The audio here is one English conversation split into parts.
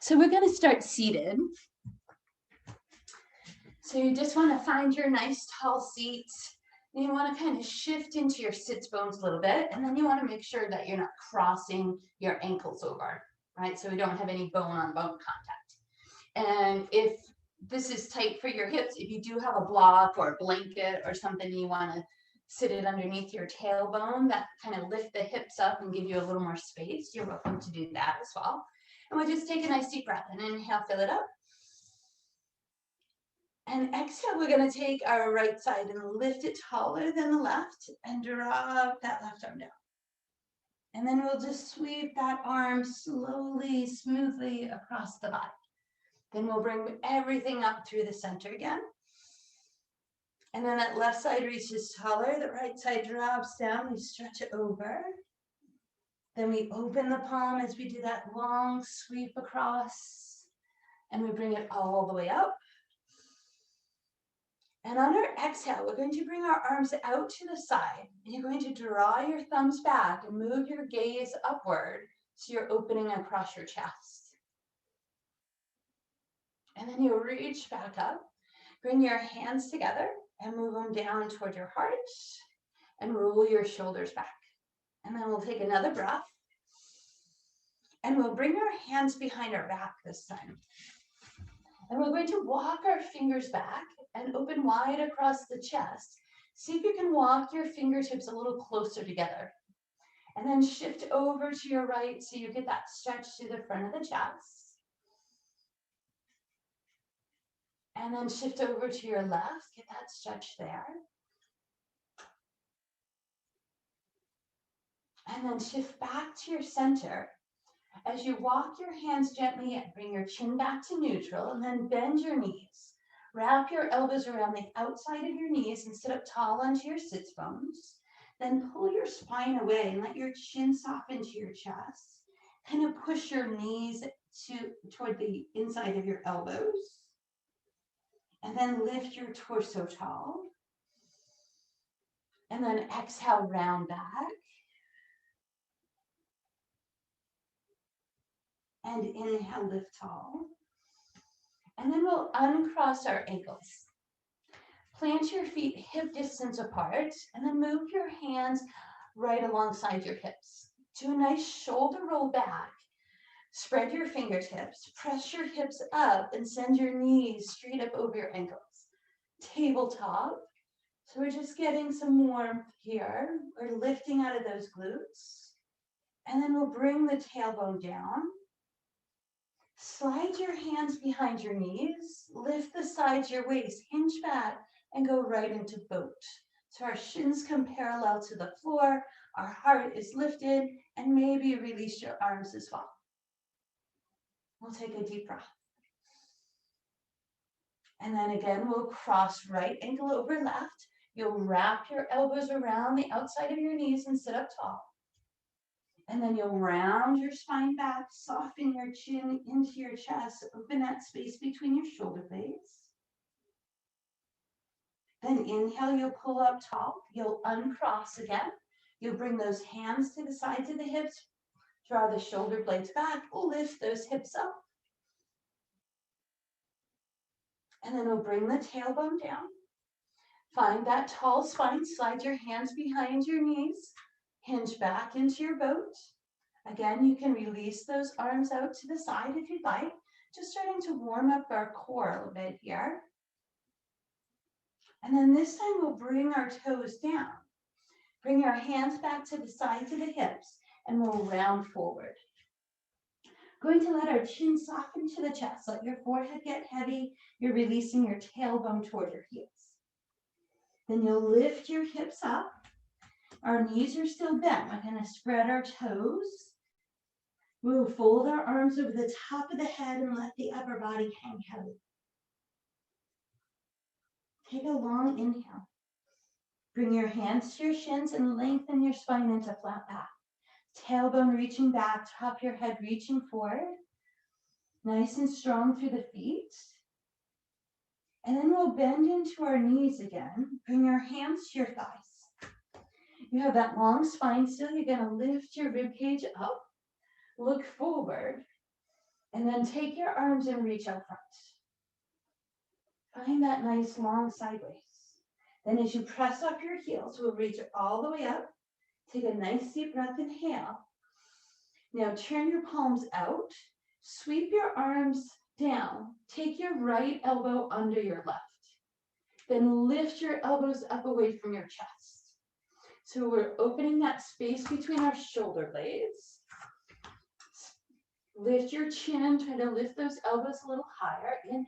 So we're going to start seated. So you just want to find your nice tall seat. And you want to kind of shift into your sits bones a little bit. And then you want to make sure that you're not crossing your ankles over, right? So we don't have any bone on bone contact. And if this is tight for your hips, if you do have a block or a blanket or something, you want to sit it underneath your tailbone, that kind of lift the hips up and give you a little more space. You're welcome to do that as well. And we'll just take a nice deep breath and inhale, fill it up. And exhale, we're going to take our right side and lift it taller than the left and drop that left arm down. And then we'll just sweep that arm slowly, smoothly across the body. Then we'll bring everything up through the center again. And then that left side reaches taller, the right side drops down, we stretch it over. Then we open the palm as we do that long sweep across, and we bring it all the way up. And on our exhale, we're going to bring our arms out to the side. And you're going to draw your thumbs back and move your gaze upward so you're opening across your chest. And then you'll reach back up, bring your hands together and move them down toward your heart and roll your shoulders back. And then we'll take another breath and we'll bring our hands behind our back this time. And we're going to walk our fingers back and open wide across the chest. See if you can walk your fingertips a little closer together. And then shift over to your right so you get that stretch to the front of the chest. And then shift over to your left, get that stretch there. And then shift back to your center. As you walk your hands gently in, bring your chin back to neutral and then bend your knees. Wrap your elbows around the outside of your knees and sit up tall onto your sits bones. Then pull your spine away and let your chin soften to your chest. Kind of push your knees toward the inside of your elbows. And then lift your torso tall. And then exhale, round back. And inhale, lift tall. And then we'll uncross our ankles. Plant your feet hip distance apart and then move your hands right alongside your hips. Do a nice shoulder roll back. Spread your fingertips, press your hips up and send your knees straight up over your ankles. Tabletop. So we're just getting some warmth here. We're lifting out of those glutes. And then we'll bring the tailbone down. Slide your hands behind your knees, lift the sides of your waist, hinge back, and go right into boat. So our shins come parallel to the floor, our heart is lifted, and maybe release your arms as well. We'll take a deep breath. And then again, we'll cross right ankle over left. You'll wrap your elbows around the outside of your knees and sit up tall. And then you'll round your spine back, soften your chin into your chest, open that space between your shoulder blades. Then inhale, you'll pull up tall. You'll uncross again. You'll bring those hands to the sides of the hips, draw the shoulder blades back, lift those hips up. And then we'll bring the tailbone down. Find that tall spine, slide your hands behind your knees. Hinge back into your boat. Again, you can release those arms out to the side if you'd like. Just starting to warm up our core a little bit here. And then this time we'll bring our toes down. Bring your hands back to the sides of the hips and we'll round forward. Going to let our chin soften to the chest. Let your forehead get heavy. You're releasing your tailbone toward your heels. Then you'll lift your hips up. Our knees are still bent. We're going to spread our toes. We'll fold our arms over the top of the head and let the upper body hang heavy. Take a long inhale. Bring your hands to your shins and lengthen your spine into flat back. Tailbone reaching back, top of your head reaching forward. Nice and strong through the feet. And then we'll bend into our knees again. Bring your hands to your thighs. You have that long spine still. You're going to lift your rib cage up, look forward, And then take your arms and reach out front. Find that nice long sideways. Then as you press up your heels, we'll reach all the way up. Take a nice deep breath, inhale. Now turn your palms out. Sweep your arms down. Take your right elbow under your left. Then lift your elbows up away from your chest. So we're opening that space between our shoulder blades. Lift your chin, try to lift those elbows a little higher. Inhale.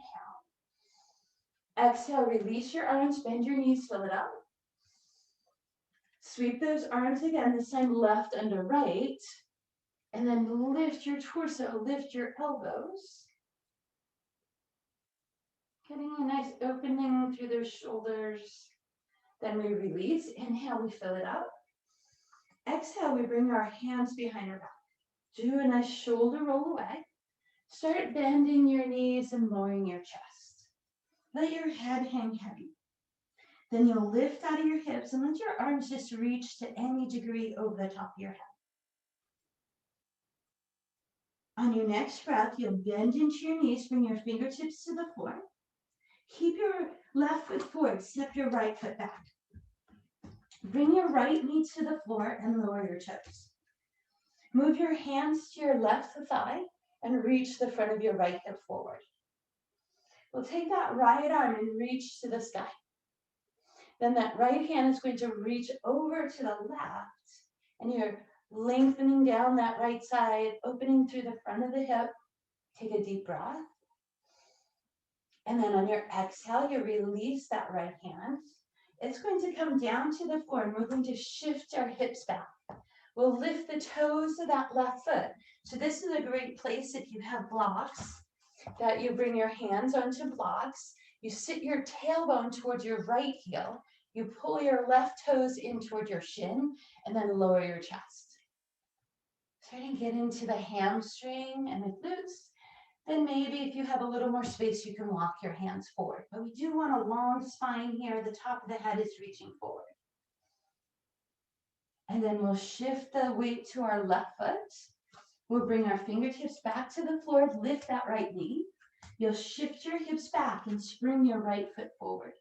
Exhale, release your arms, bend your knees, fill it up. Sweep those arms again, this time left under right. And then lift your torso, lift your elbows. Getting a nice opening through those shoulders. Then we release. Inhale, we fill it up. Exhale, we bring our hands behind our back. Do a nice shoulder roll away. Start bending your knees and lowering your chest. Let your head hang heavy. Then you'll lift out of your hips and let your arms just reach to any degree over the top of your head. On your next breath, you'll bend into your knees, bring your fingertips to the floor. Keep your left foot forward, step your right foot back. Bring your right knee to the floor and lower your toes. Move your hands to your left thigh and reach the front of your right hip forward. We'll take that right arm and reach to the sky. Then that right hand is going to reach over to the left, and you're lengthening down that right side, opening through the front of the hip. Take a deep breath. And then on your exhale, you release that right hand. It's going to come down to the floor, and we're going to shift our hips back. We'll lift the toes of that left foot. So this is a great place if you have blocks, that you bring your hands onto blocks. You sit your tailbone towards your right heel. You pull your left toes in toward your shin, and then lower your chest. Starting to get into the hamstring and the glutes. Then maybe if you have a little more space, you can walk your hands forward. But we do want a long spine here. The top of the head is reaching forward. And then we'll shift the weight to our left foot. We'll bring our fingertips back to the floor, lift that right knee. You'll shift your hips back and spring your right foot forward.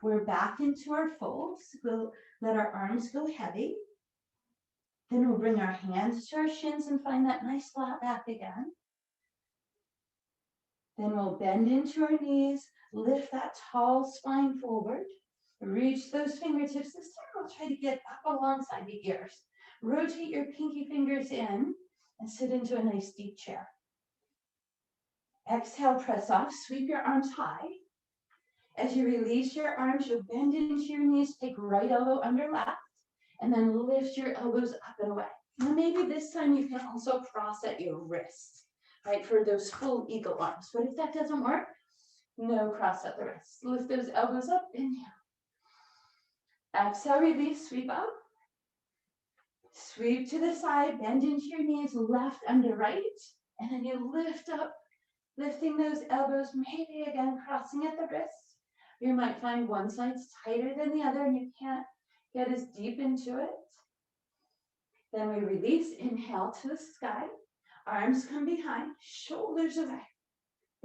We're back into our folds. We'll let our arms go heavy. Then we'll bring our hands to our shins and find that nice flat back again. Then we'll bend into our knees, lift that tall spine forward. Reach those fingertips. This time we'll try to get up alongside the ears. Rotate your pinky fingers in and sit into a nice deep chair. Exhale, press off, sweep your arms high. As you release your arms, you'll bend into your knees, take right elbow under left, and then lift your elbows up and away. Now maybe this time you can also cross at your wrists, right, for those full eagle arms. But if that doesn't work, no cross at the wrists. Lift those elbows up, inhale. Exhale, release, sweep up. Sweep to the side, bend into your knees, left under right, and then you lift up, lifting those elbows, maybe again crossing at the wrists. You might find one side's tighter than the other and you can't get as deep into it. Then we release, inhale to the sky, arms come behind, shoulders away.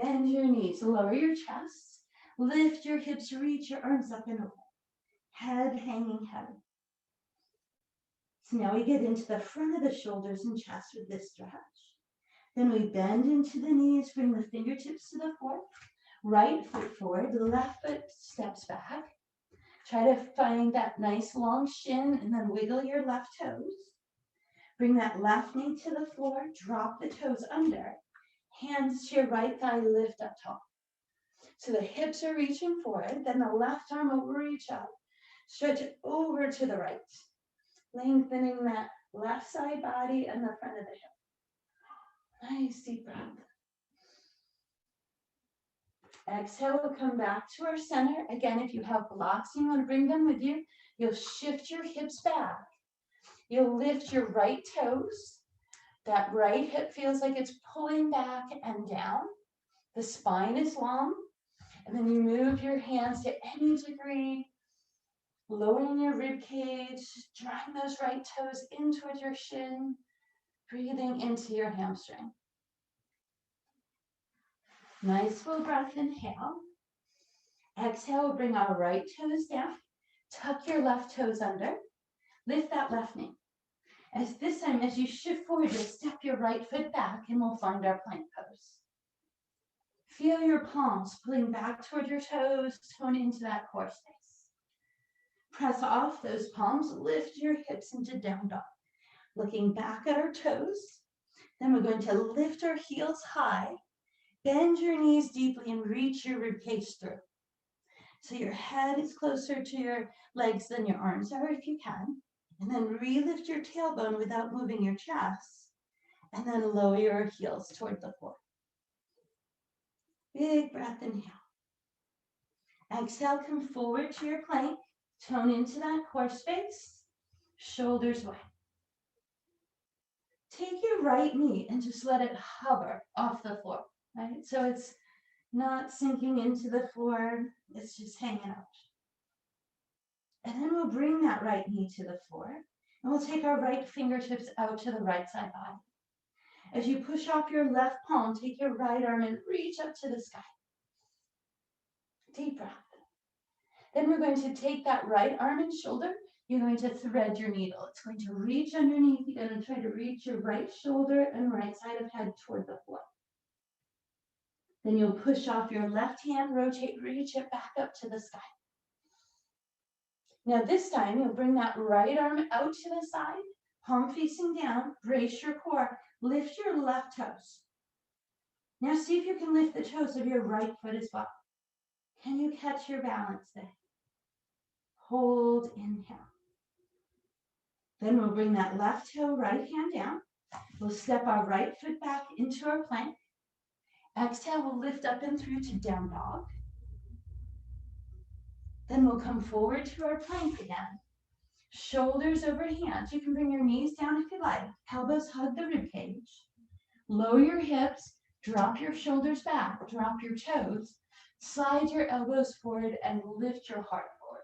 Bend your knees, lower your chest, lift your hips, reach your arms up and away. Head hanging heavy. So now we get into the front of the shoulders and chest with this stretch. Then we bend into the knees, bring the fingertips to the floor. Right foot forward, the left foot steps back. Try to find that nice long shin and then wiggle your left toes. Bring that left knee to the floor, drop the toes under. Hands to your right thigh, lift up tall. So the hips are reaching forward, then the left arm will reach up. Stretch it over to the right, lengthening that left side body and the front of the hip. Nice deep breath. Exhale, we'll come back to our center. Again, if you have blocks and you want to bring them with you, you'll shift your hips back. You'll lift your right toes. That right hip feels like it's pulling back and down. The spine is long. And then you move your hands to any degree, lowering your rib cage, drawing those right toes in towards your shin, breathing into your hamstring. Nice full breath, inhale. Exhale, bring our right toes down. Tuck your left toes under. Lift that left knee. As this time, as you shift forward, you'll step your right foot back and we'll find our plank pose. Feel your palms pulling back toward your toes, tone into that core space. Press off those palms, lift your hips into down dog. Looking back at our toes, then we're going to lift our heels high, bend your knees deeply and reach your ribcage through. So your head is closer to your legs than your arms are if you can. And then re-lift your tailbone without moving your chest. And then lower your heels toward the floor. Big breath, inhale. Exhale, come forward to your plank. Tone into that core space. Shoulders wide. Take your right knee and just let it hover off the floor, right? So it's not sinking into the floor, it's just hanging out. And then we'll bring that right knee to the floor, and we'll take our right fingertips out to the right side body. As you push off your left palm, take your right arm and reach up to the sky. Deep breath. Then we're going to take that right arm and shoulder. You're going to thread your needle. It's going to reach underneath. You're going to try to reach your right shoulder and right side of head toward the floor. Then you'll push off your left hand, rotate, reach it back up to the sky. Now this time, you'll bring that right arm out to the side, palm facing down, brace your core, lift your left toes. Now see if you can lift the toes of your right foot as well. Can you catch your balance there? Hold, inhale. Then we'll bring that left toe, right hand down. We'll step our right foot back into our plank. Exhale, we'll lift up and through to down dog. Then we'll come forward to our plank again. Shoulders over hands. You can bring your knees down if you like. Elbows hug the rib cage. Lower your hips, drop your shoulders back, drop your toes, slide your elbows forward and lift your heart forward.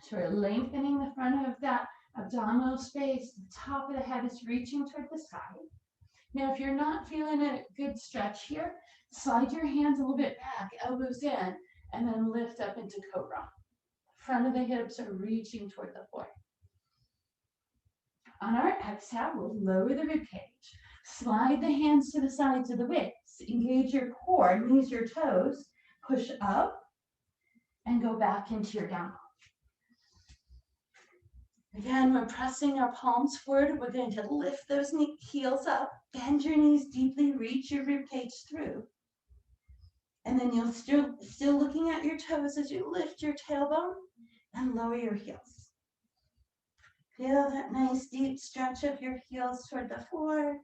So we're lengthening the front of that abdominal space. The top of the head is reaching toward the sky. Now, if you're not feeling a good stretch here, slide your hands a little bit back, elbows in, and then lift up into cobra. Front of the hips are reaching toward the floor. On our exhale, we'll lower the rib cage. Slide the hands to the sides of the waist. Engage your core, knees your toes. Push up and go back into your down dog. Again, we're pressing our palms forward. We're going to lift those heels up, bend your knees deeply, reach your rib cage through. And then you'll still looking at your toes as you lift your tailbone and lower your heels. Feel that nice deep stretch of your heels toward the floor.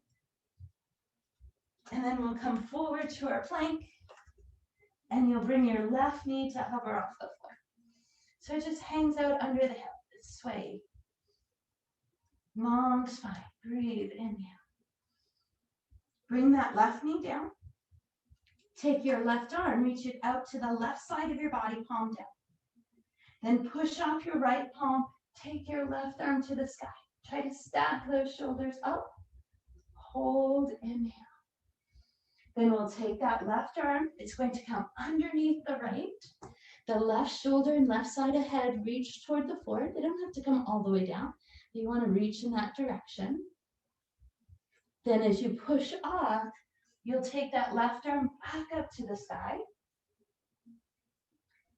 And then we'll come forward to our plank and you'll bring your left knee to hover off the floor. So it just hangs out under the hip. It's swayed. Long spine. Breathe, inhale. Bring that left knee down. Take your left arm, reach it out to the left side of your body, palm down. Then push off your right palm, take your left arm to the sky. Try to stack those shoulders up. Hold, inhale. Then we'll take that left arm, it's going to come underneath the right. The left shoulder and left side of head reach toward the floor. They don't have to come all the way down. You want to reach in that direction. Then as you push off, you'll take that left arm back up to the sky.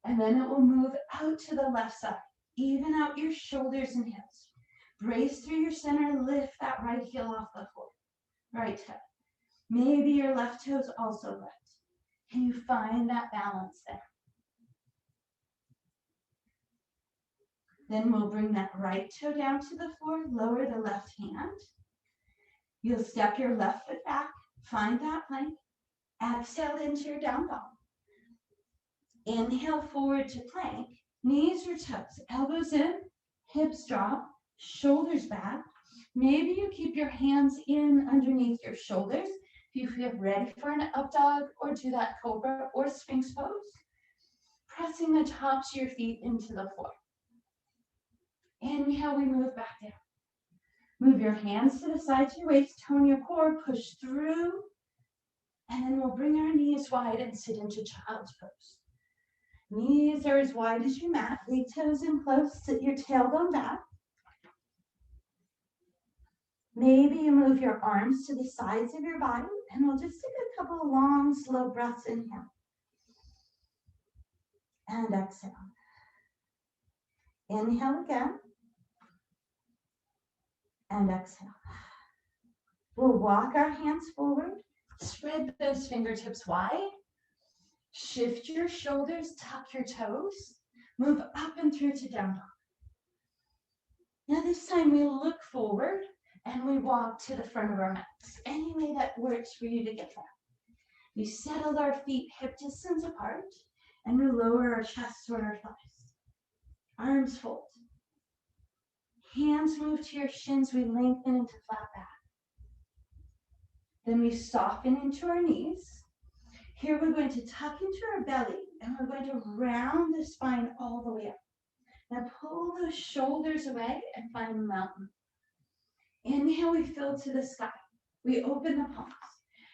And then it will move out to the left side. Even out your shoulders and hips. Brace through your center, lift that right heel off the floor. Right toe. Maybe your left toe is also lift. Can you find that balance there? Then we'll bring that right toe down to the floor, lower the left hand. You'll step your left foot back, find that plank. Exhale into your down dog. Inhale forward to plank, knees or toes, elbows in, hips drop, shoulders back. Maybe you keep your hands in underneath your shoulders. If you feel ready for an up dog or do that cobra or sphinx pose, pressing the tops of your feet into the floor. Inhale, we move back down. Move your hands to the sides of your waist, tone your core, push through, And then we'll bring our knees wide and sit into child's pose. Knees are as wide as your mat. Big toes in close. Sit your tailbone back. Maybe you move your arms to the sides of your body, and we'll just take a couple of long, slow breaths. Inhale. And exhale. Inhale again. And exhale. We'll walk our hands forward. Spread those fingertips wide. Shift your shoulders, tuck your toes. Move up and through to down dog. Now this time we look forward and we walk to the front of our mats. Any way that works for you to get there. We settle our feet hip distance apart and we lower our chest toward our thighs. Arms fold. Hands move to your shins. We lengthen into flat back. Then we soften into our knees. Here we're going to tuck into our belly and we're going to round the spine all the way up. Now pull those shoulders away and find a mountain. Inhale, we fill to the sky. We open the palms.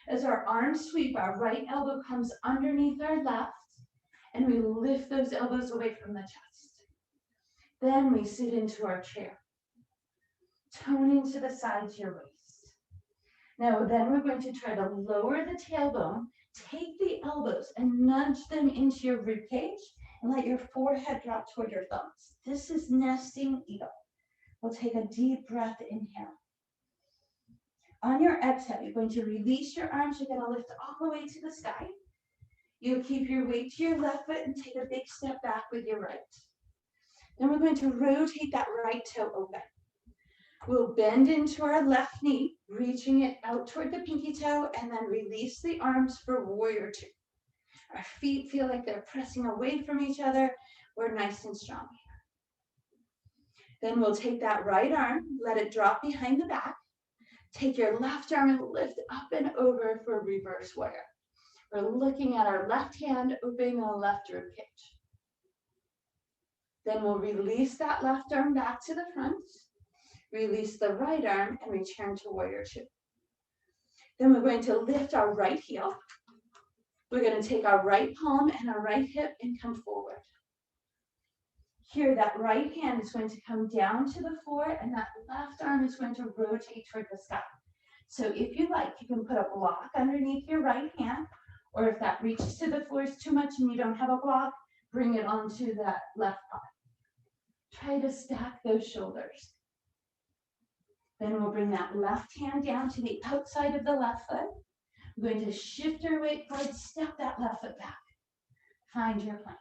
As our arms sweep, our right elbow comes underneath our left and we lift those elbows away from the chest. Then we sit into our chair. Tone into the sides of your waist. Now then we're going to try to lower the tailbone, take the elbows and nudge them into your ribcage and let your forehead drop toward your thumbs. This is nesting eagle. We'll take a deep breath, inhale. On your exhale, you're going to release your arms. You're going to lift all the way to the sky. You'll keep your weight to your left foot and take a big step back with your right. Then we're going to rotate that right toe open. We'll bend into our left knee, reaching it out toward the pinky toe, and then release the arms for warrior two. Our feet feel like they're pressing away from each other. We're nice and strong here. Then we'll take that right arm, let it drop behind the back. Take your left arm and lift up and over for reverse warrior. We're looking at our left hand, opening the left rib cage. Then we'll release that left arm back to the front. Release the right arm and return to warrior two. Then we're going to lift our right heel. We're going to take our right palm and our right hip and come forward. Here, that right hand is going to come down to the floor and that left arm is going to rotate toward the sky. So if you like, you can put a block underneath your right hand, or if that reaches to the floor is too much and you don't have a block, bring it onto that left palm. Try to stack those shoulders. Then we'll bring that left hand down to the outside of the left foot. We're going to shift our weight forward, step that left foot back. Find your plank.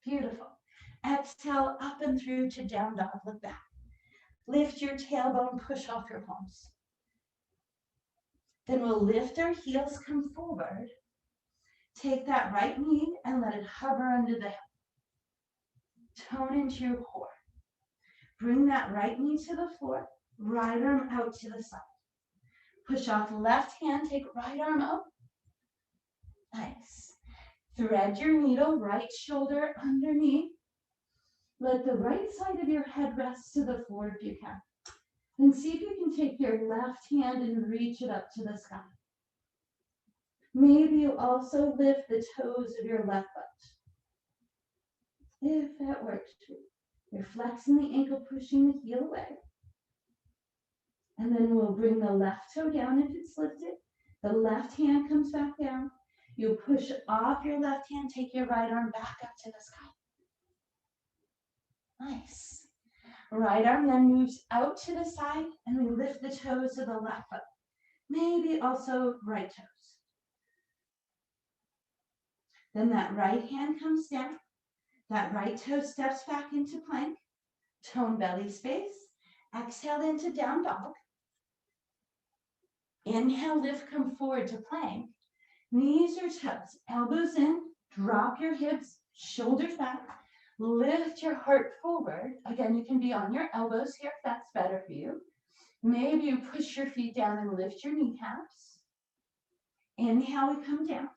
Beautiful. Exhale up and through to down dog, look back. Lift your tailbone, push off your palms. Then we'll lift our heels, come forward. Take that right knee and let it hover under the hip. Tone into your core. Bring that right knee to the floor. Right arm out to the side. Push off left hand, take right arm up. Nice. Thread your needle, right shoulder underneath. Let the right side of your head rest to the floor if you can. And see if you can take your left hand and reach it up to the sky. Maybe you also lift the toes of your left foot. If that works for you. You're flexing the ankle, pushing the heel away. And then we'll bring the left toe down if it's lifted. The left hand comes back down. You'll push off your left hand, take your right arm back up to the sky. Nice. Right arm then moves out to the side and we lift the toes of the left foot. Maybe also right toes. Then that right hand comes down. That right toe steps back into plank. Tone belly space. Exhale into down dog. Inhale, lift, come forward to plank. Knees or toes, elbows in, drop your hips, shoulders back. Lift your heart forward. Again, you can be on your elbows here if that's better for you. Maybe you push your feet down and lift your kneecaps. Inhale, we come down.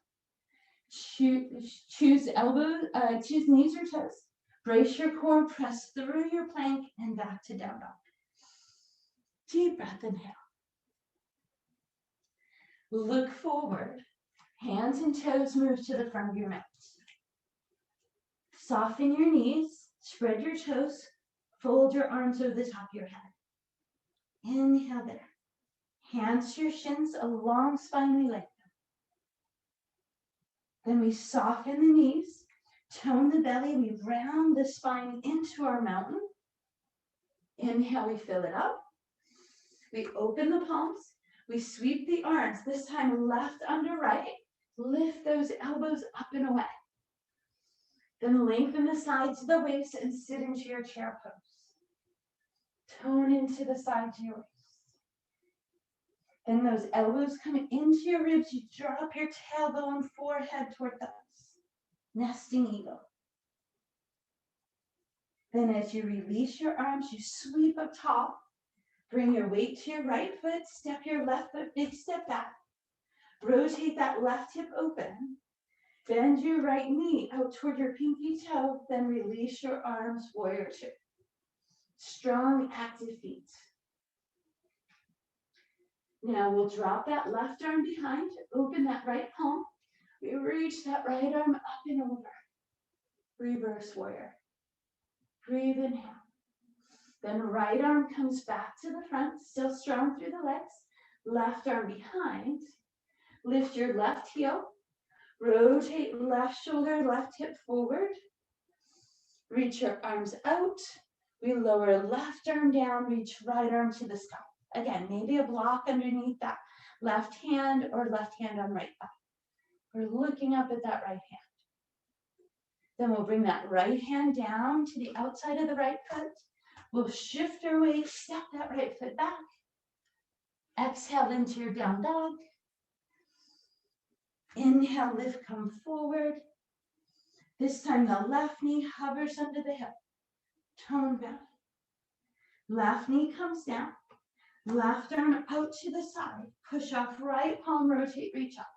Choose knees or toes. Brace your core, press through your plank and back to down dog. Deep breath, inhale. Look forward. Hands and toes move to the front of your mat. Soften your knees, spread your toes, fold your arms over the top of your head. Inhale there. Hands to your shins, a long spine we lengthen. Then we soften the knees, tone the belly, we round the spine into our mountain. Inhale, we fill it up. We open the palms, we sweep the arms, this time left under right. Lift those elbows up and away. Then lengthen the sides of the waist and sit into your chair pose. Tone into the sides of your waist. Then those elbows come into your ribs. You drop your tailbone, forehead toward thumbs. Nesting eagle. Then as you release your arms, you sweep up tall. Bring your weight to your right foot. Step your left foot, big step back. Rotate that left hip open. Bend your right knee out toward your pinky toe. Then release your arms, warrior two. Strong, active feet. Now we'll drop that left arm behind, open that right palm. We reach that right arm up and over. Reverse warrior. Breathe inhale. Then right arm comes back to the front, still strong through the legs. Left arm behind. Lift your left heel. Rotate left shoulder, left hip forward. Reach your arms out. We lower left arm down, reach right arm to the sky. Again, maybe a block underneath that left hand or left hand on right thigh. We're looking up at that right hand. Then we'll bring that right hand down to the outside of the right foot. We'll shift our weight, step that right foot back. Exhale into your down dog. Inhale, lift, come forward. This time the left knee hovers under the hip. Tone belly. Left knee comes down. Left arm out to the side. Push off right palm, rotate, reach up.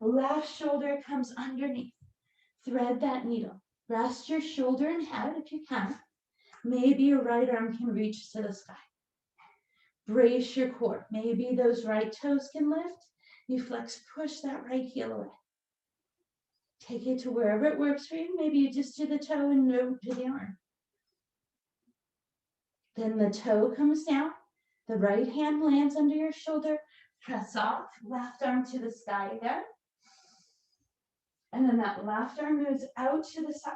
Left shoulder comes underneath. Thread that needle. Rest your shoulder and head if you can. Maybe your right arm can reach to the sky. Brace your core. Maybe those right toes can lift. You flex, push that right heel away. Take it to wherever it works for you. Maybe you just do the toe and no to the arm. Then the toe comes down. The right hand lands under your shoulder. Press off. Left arm to the sky there. And then that left arm moves out to the side.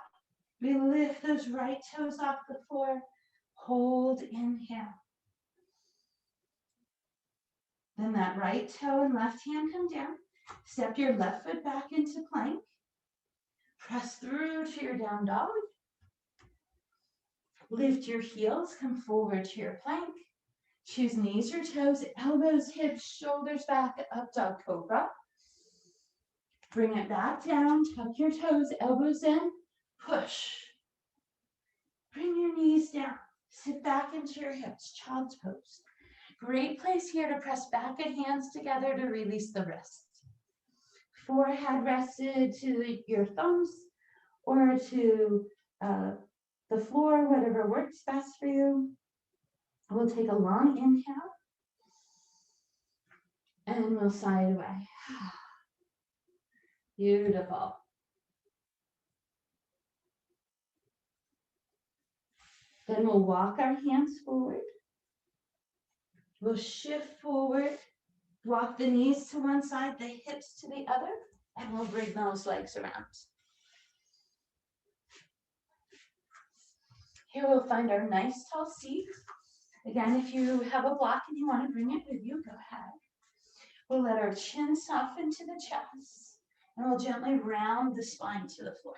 We lift those right toes off the floor. Hold, inhale. Then that right toe and left hand come down. Step your left foot back into plank. Press through to your down dog. Lift your heels, come forward to your plank. Choose knees or toes, elbows, hips, shoulders back, up dog cobra. Bring it back down, tuck your toes, elbows in, push. Bring your knees down, sit back into your hips, child's pose. Great place here to press back and hands together to release the wrists. Forehead rested to your thumbs or to the floor, whatever works best for you. We'll take a long inhale and we'll sigh it away. Beautiful. Then we'll walk our hands forward. We'll shift forward, walk the knees to one side, the hips to the other, and we'll bring those legs around. Here we'll find our nice tall seat. Again, if you have a block and you want to bring it with you, go ahead. We'll let our chin soften to the chest, and we'll gently round the spine to the floor.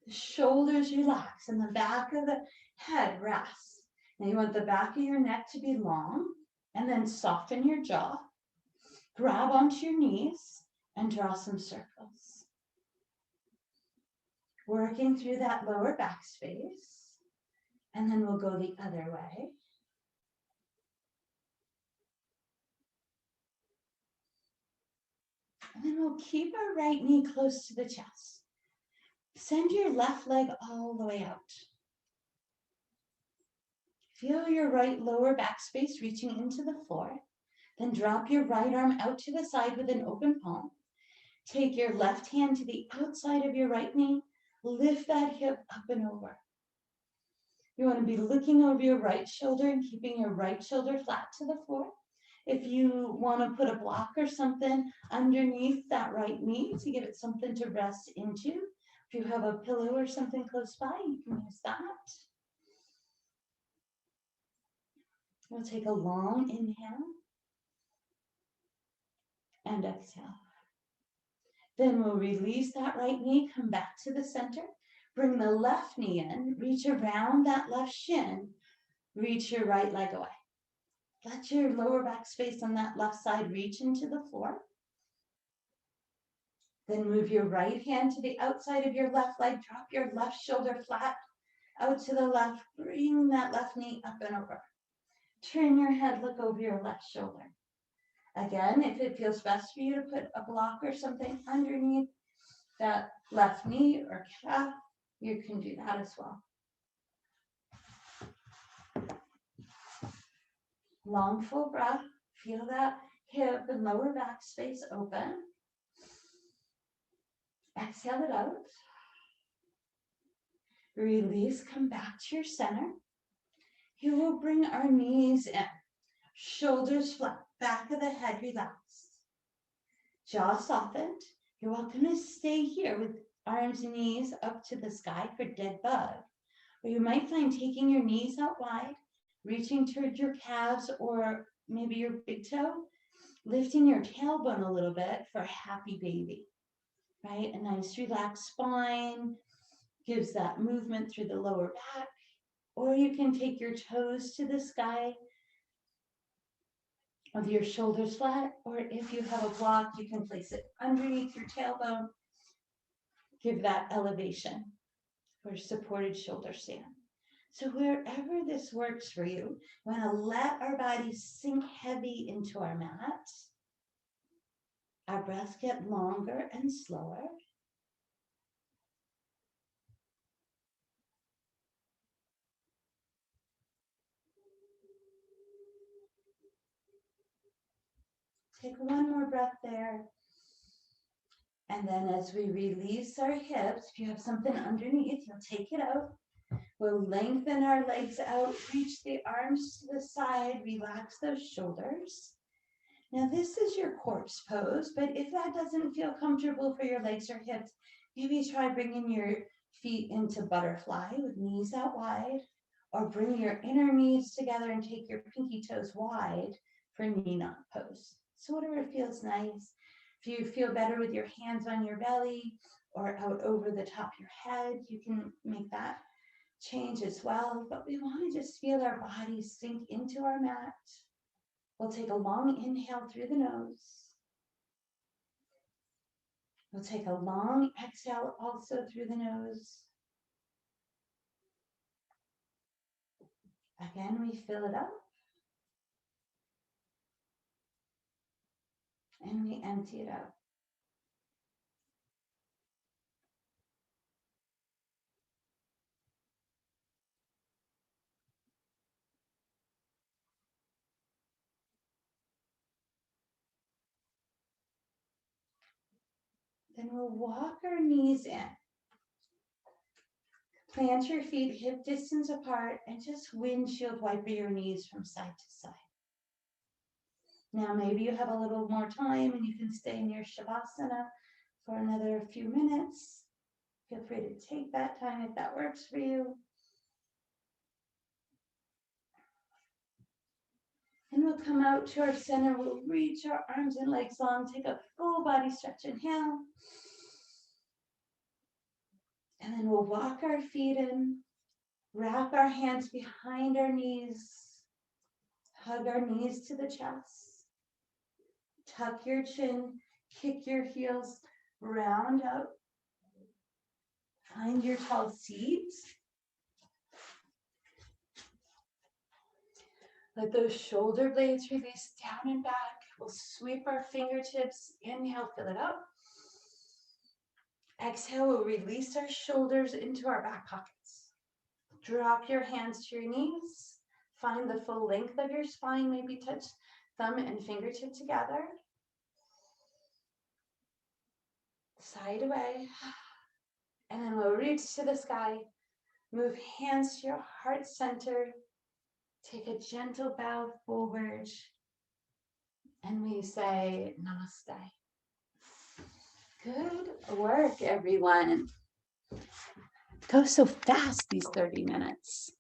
The shoulders relax, and the back of the head rests. Now you want the back of your neck to be long, and then soften your jaw. Grab onto your knees and draw some circles. Working through that lower back space, and then we'll go the other way. And then we'll keep our right knee close to the chest. Send your left leg all the way out. Feel your right lower back space reaching into the floor. Then drop your right arm out to the side with an open palm. Take your left hand to the outside of your right knee. Lift that hip up and over. You want to be looking over your right shoulder and keeping your right shoulder flat to the floor. If you want to put a block or something underneath that right knee to give it something to rest into, if you have a pillow or something close by, you can use that. We'll take a long inhale and exhale. Then we'll release that right knee, come back to the center, bring the left knee in, reach around that left shin, reach your right leg away. Let your lower back space on that left side reach into the floor. Then move your right hand to the outside of your left leg, drop your left shoulder flat out to the left, bring that left knee up and over. Turn your head, look over your left shoulder. Again, if it feels best for you to put a block or something underneath that left knee or calf, you can do that as well. Long, full breath. Feel that hip and lower back space open. Exhale it out. Release, come back to your center. You will bring our knees in. Shoulders flat, back of the head relaxed. Jaw softened. You're welcome to stay here with arms and knees up to the sky for dead bug. Or you might find taking your knees out wide, reaching towards your calves or maybe your big toe, lifting your tailbone a little bit for happy baby, right? A nice relaxed spine gives that movement through the lower back. Or you can take your toes to the sky with your shoulders flat, or if you have a block, you can place it underneath your tailbone. Give that elevation for supported shoulder stand. So wherever this works for you, we want to let our bodies sink heavy into our mat. Our breaths get longer and slower. Take one more breath there. And then as we release our hips, if you have something underneath, you'll take it out. We'll lengthen our legs out, reach the arms to the side, relax those shoulders. Now this is your corpse pose, but if that doesn't feel comfortable for your legs or hips, maybe try bringing your feet into butterfly with knees out wide, or bring your inner knees together and take your pinky toes wide for knee knot pose. So whatever feels nice. If you feel better with your hands on your belly or out over the top of your head, you can make that change as well. But we want to just feel our bodies sink into our mat. We'll take a long inhale through the nose. We'll take a long exhale also through the nose. Again, we fill it up. And we empty it out. Then we'll walk our knees in. Plant your feet hip distance apart and just windshield wiper your knees from side to side. Now maybe you have a little more time and you can stay in your Shavasana for another few minutes. Feel free to take that time if that works for you. And we'll come out to our center. We'll reach our arms and legs long. Take a full body stretch. Inhale. And then we'll walk our feet in. Wrap our hands behind our knees. Hug our knees to the chest. Tuck your chin. Kick your heels. Round out. Find your tall seat. Let those shoulder blades release down and back. We'll sweep our fingertips. Inhale, fill it up. Exhale, we'll release our shoulders into our back pockets. Drop your hands to your knees. Find the full length of your spine, maybe touch thumb and fingertip together. Side away. And then we'll reach to the sky. Move hands to your heart center. Take a gentle bow forward. And we say namaste. Good work, everyone. Go so fast, these 30 minutes.